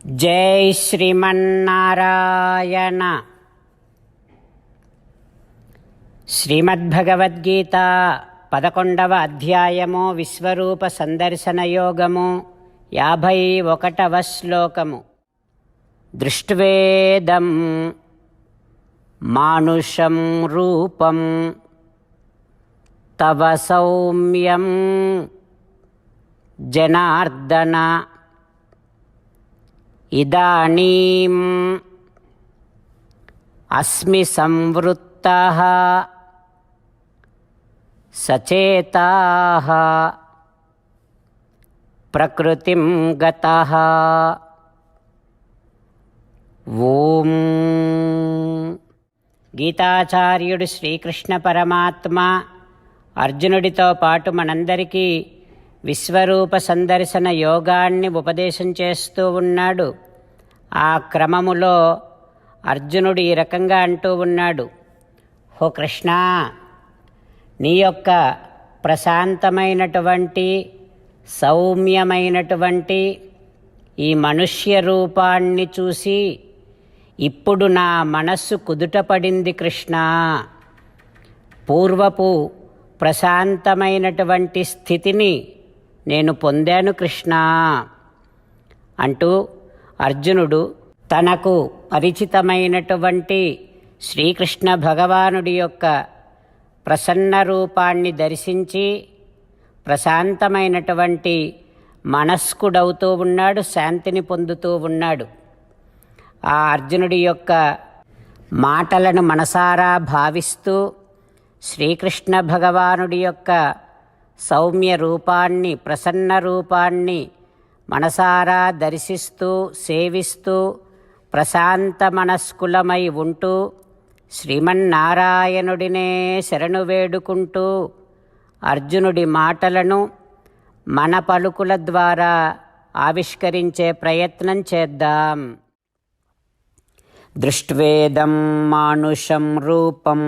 జై శ్రీమన్నారాయణ. శ్రీమద్భగవద్గీత 11వ అధ్యాయము విశ్వరూప సందర్శన యోగము 51వ శ్లోకము. దృష్ట్వేదం మానుషం రూపం తవ సౌమ్యం జనార్దన ఇదానీం అస్మి సంవృత్తః సచేతాః ప్రకృతిం గతః. ఓం. గీతాచార్యుడు శ్రీకృష్ణ పరమాత్మ అర్జునుడితో పాటు మనందరికీ విశ్వరూప సందర్శన యోగాన్ని ఉపదేశం చేస్తూ ఉన్నాడు. ఆ క్రమములో అర్జునుడు ఈ రకంగా అంటూ ఉన్నాడు, హో కృష్ణ, నీ యొక్క ప్రశాంతమైనటువంటి సౌమ్యమైనటువంటి ఈ మనుష్య రూపాన్ని చూసి ఇప్పుడు నా మనస్సు కుదుటపడింది కృష్ణ. పూర్వపు ప్రశాంతమైనటువంటి స్థితిని నేను పొందాను కృష్ణ అంటూ అర్జునుడు తనకు పరిచితమైనటువంటి శ్రీకృష్ణ భగవానుడి యొక్క ప్రసన్న రూపాన్ని దర్శించి ప్రశాంతమైనటువంటి మనస్కుడవుతూ ఉన్నాడు, శాంతిని పొందుతూ ఉన్నాడు. ఆ అర్జునుడి యొక్క మాటలను మనసారా భావిస్తూ శ్రీకృష్ణ భగవానుడి యొక్క సౌమ్య రూపాన్ని, ప్రసన్న రూపాన్ని మనసారా దర్శిస్తూ సేవిస్తూ ప్రశాంత మనస్కులమై ఉంటూ శ్రీమన్నారాయణుడినే శరణు వేడుకుంటూ అర్జునుడి మాటలను మన పలుకుల ద్వారా ఆవిష్కరించే ప్రయత్నం చేద్దాం. దృష్ట్వేదం మానుషం రూపం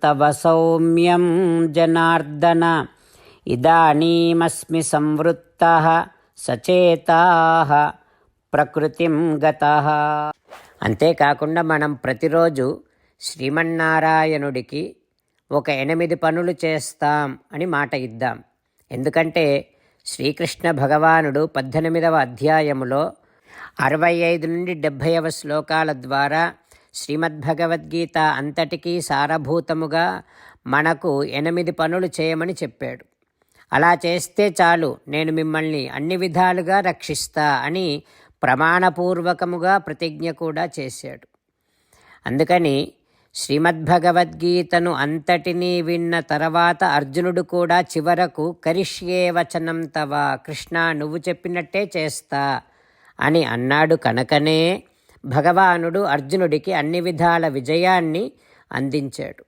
తవ సౌమ్యం జనార్దన ఇదానీమస్మి సంవృత్తః సచేతాః ప్రకృతిం గతః. అంతేకాకుండా మనం ప్రతిరోజు శ్రీమన్నారాయణుడికి ఒక 8 పనులు చేస్తాం అని మాట ఇద్దాం. ఎందుకంటే శ్రీకృష్ణ భగవానుడు 18వ అధ్యాయములో 65 నుండి 70వ శ్లోకాల ద్వారా శ్రీమద్భగవద్గీత అంతటికీ సారభూతముగా మనకు 8 పనులు చేయమని చెప్పాడు. అలా చేస్తే చాలు, నేను మిమ్మల్ని అన్ని విధాలుగా రక్షిస్తా అని ప్రమాణపూర్వకముగా ప్రతిజ్ఞ కూడా చేశాడు. అందుకని శ్రీమద్భగవద్గీతను అంతటినీ విన్న తర్వాత అర్జునుడు కూడా చివరకు కరిష్యే వచనం తవ, కృష్ణ నువ్వు చెప్పినట్టే చేస్తా అని అన్నాడు. కనుకనే భగవానుడు అర్జునుడికి అన్ని విధాల విజయాన్ని అందించాడు.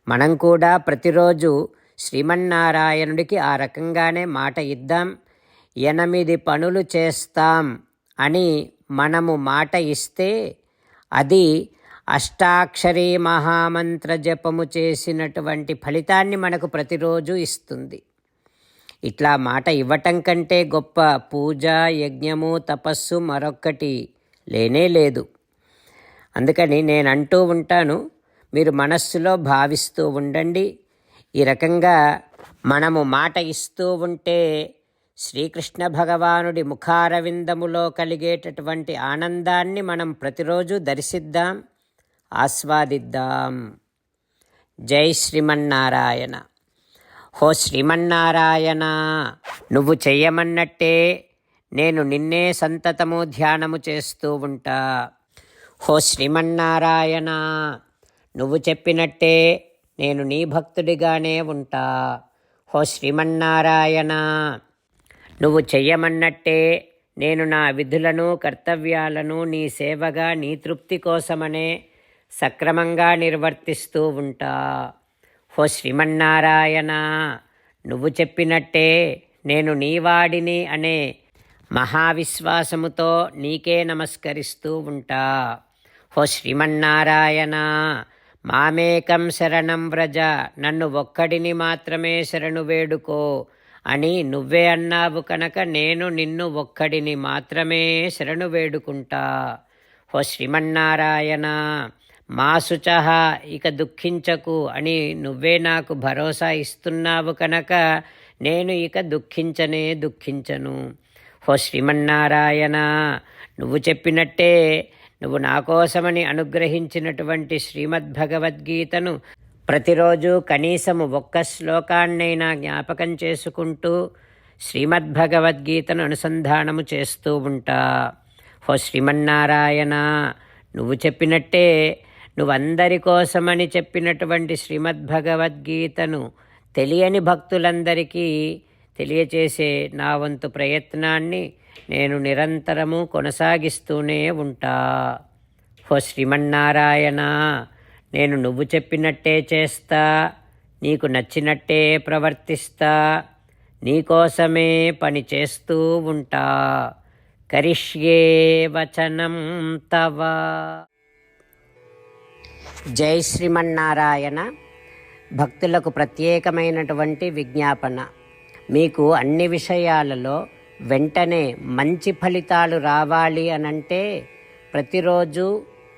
మనం కూడా ప్రతిరోజు శ్రీమన్నారాయణుడికి ఆ రకంగానే మాట ఇద్దాం. 8 పనులు చేస్తాం అని మనము మాట ఇస్తే అది అష్టాక్షరీ మహామంత్ర జపము చేసినటువంటి ఫలితాన్ని మనకు ప్రతిరోజు ఇస్తుంది. ఇట్లా మాట ఇవ్వటం కంటే గొప్ప పూజ, యజ్ఞము, తపస్సు మరొక్కటి లేనే లేదు. అందుకని నేను అంటూ ఉంటాను, మీరు మనస్సులో భావిస్తూ ఉండండి. ఈ రకంగా మనము మాట ఇస్తూ ఉంటే శ్రీకృష్ణ భగవానుడి ముఖారవిందములో కలిగేటటువంటి ఆనందాన్ని మనం ప్రతిరోజు దర్శిద్దాం, ఆస్వాదిద్దాం. జై శ్రీమన్నారాయణ. హో శ్రీమన్నారాయణ, నువ్వు చెయ్యమన్నట్టే నేను నిన్నే సంతతము ధ్యానము చేస్తూ ఉంటా. హో శ్రీమన్నారాయణ, నువ్వు చెప్పినట్టే నేను నీ భక్తుడిగానే ఉంటా. హో శ్రీమన్నారాయణ, నువ్వు చెయ్యమన్నట్టే నేను నా విధులను కర్తవ్యాలను నీ సేవగా నీ తృప్తి కోసమనే సక్రమంగా నిర్వర్తిస్తూ ఉంటా. హో శ్రీమన్నారాయణ, నువ్వు చెప్పినట్టే నేను నీవాడిని అనే మహావిశ్వాసముతో నీకే నమస్కరిస్తూ ఉంటా. హో శ్రీమన్నారాయణ, మామేకం శరణం వ్రజ, నన్ను ఒక్కడిని మాత్రమే శరణు వేడుకో అని నువ్వే అన్నావు కనుక నేను నిన్ను ఒక్కడిని మాత్రమే శరణు వేడుకుంటా. ఓ శ్రీమన్నారాయణ, మా శుచః ఇక దుఃఖించకు అని నువ్వే నాకు భరోసా ఇస్తున్నావు కనుక నేను ఇక దుఃఖించను. ఓ శ్రీమన్నారాయణ, నువ్వు చెప్పినట్టే నువ్వు నా కోసమని అనుగ్రహించినటువంటి శ్రీమద్భగవద్గీతను ప్రతిరోజు కనీసము ఒక్క శ్లోకాన్నైనా జ్ఞాపకం చేసుకుంటూ శ్రీమద్భగవద్గీతను అనుసంధానము చేస్తూ ఉంటా. ఓ శ్రీమన్నారాయణ, నువ్వు చెప్పినట్టే నువ్వందరి కోసమని చెప్పినటువంటి శ్రీమద్భగవద్గీతను తెలియని భక్తులందరికీ తెలియచేసే నా వంతు ప్రయత్నాన్ని నేను నిరంతరము కొనసాగిస్తూనే ఉంటా. ఓ శ్రీమన్నారాయణ, నేను నువ్వు చెప్పినట్టే చేస్తా, నీకు నచ్చినట్టే ప్రవర్తిస్తా, నీకోసమే పని చేస్తూ ఉంటా. కరిష్యే వచనం తవ. జై శ్రీమన్నారాయణ. భక్తులకు ప్రత్యేకమైనటువంటి విజ్ఞాపన. మీకు అన్ని విషయాలలో వెంటనే మంచి ఫలితాలు రావాలి అనంటే ప్రతిరోజు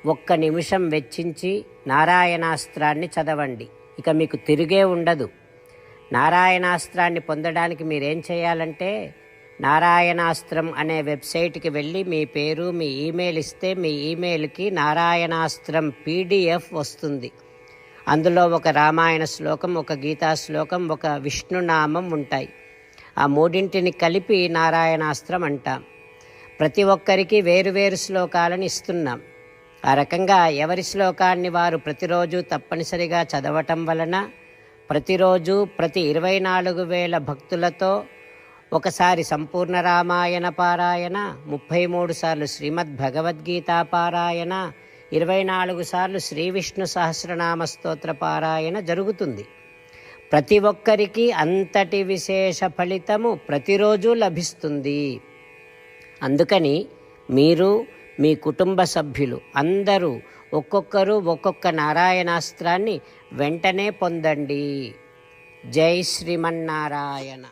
1 నిమిషం వెచ్చించి నారాయణాస్త్రాన్ని చదవండి. ఇక మీకు తిరిగే ఉండదు. నారాయణాస్త్రాన్ని పొందడానికి మీరేం చేయాలంటే నారాయణాస్త్రం అనే వెబ్సైట్కి వెళ్ళి మీ పేరు, మీ ఈమెయిల్ ఇస్తే మీ ఈమెయిల్కి నారాయణాస్త్రం PDF వస్తుంది. అందులో ఒక రామాయణ శ్లోకం, ఒక గీతా శ్లోకం, ఒక విష్ణునామం ఉంటాయి. ఆ మూడింటిని కలిపి నారాయణాస్త్రం అంటాం. ప్రతి ఒక్కరికి వేరువేరు శ్లోకాలను ఇస్తున్నాం. ఆ రకంగా ఎవరి శ్లోకాన్ని వారు ప్రతిరోజు తప్పనిసరిగా చదవటం వలన ప్రతిరోజు ప్రతి 24,000 భక్తులతో ఒకసారి సంపూర్ణ రామాయణ పారాయణ, 33 సార్లు శ్రీమద్భగవద్గీత పారాయణ, 24 సార్లు శ్రీ విష్ణు సహస్రనామ స్తోత్ర పారాయణ జరుగుతుంది. ప్రతి ఒక్కరికి అంతటి విశేష ఫలితము ప్రతిరోజు లభిస్తుంది. అందుకని మీరు, మీ కుటుంబ సభ్యులు అందరూ ఒక్కొక్కరు ఒక్కొక్క నారాయణాస్త్రాన్ని వెంటనే పొందండి. జై శ్రీమన్నారాయణ.